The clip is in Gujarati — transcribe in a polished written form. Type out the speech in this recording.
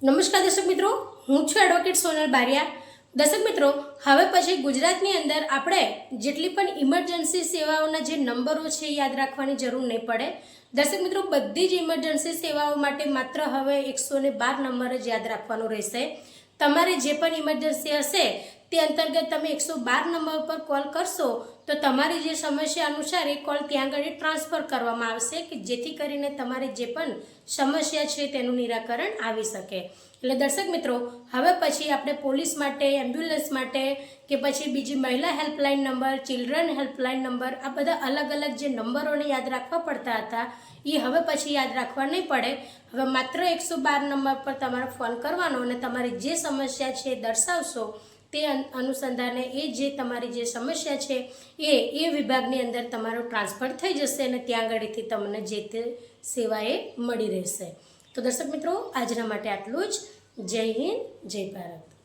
નમસ્કાર દર્શક મિત્રો, હું છું એડવોકેટ સોનલ બારિયા। દર્શક મિત્રો, હવે પછી ગુજરાતની અંદર આપણે જેટલી પણ ઇમરજન્સી સેવાઓના જે નંબરો છે યાદ રાખવાની જરૂર નહીં પડે। દર્શક મિત્રો, બધી જ ઇમરજન્સી સેવાઓ માટે માત્ર હવે 112 નંબર જ યાદ રાખવાનો રહેશે। તમારે જે પણ ઇમરજન્સી હશે તે અંતર્ગત તમે 112 નંબર પર કોલ કરશો તો તમારી જે સમસ્યા અનુસાર એ કોલ ત્યાં આગળ ટ્રાન્સફર કરવામાં આવશે કે જેથી કરીને તમારી જે પણ સમસ્યા છે તેનું નિરાકરણ આવી શકે। એટલે દર્શક મિત્રો, હવે પછી આપણે પોલીસ માટે, એમ્બ્યુલન્સ માટે કે પછી બીજી મહિલા helpline number, children helpline number, આ બધા અલગ અલગ જે નંબરોને યાદ રાખવા પડતા હતા એ હવે પછી યાદ રાખવા નહીં પડે। હવે માત્ર 112 નંબર પર તમારે ફોન કરવાનો અને તમારી જે સમસ્યા છે એ દર્શાવશો તે અનુસંધાને એ જે તમારી જે સમસ્યા છે એ વિભાગની અંદર તમારો ટ્રાન્સફર થઈ જશે અને ત્યાં આગળથી તમને જે તે સેવાએ મળી રહેશે। તો દર્શક મિત્રો, આજના માટે આટલું જ। જય હિન્દ, જય ભારત।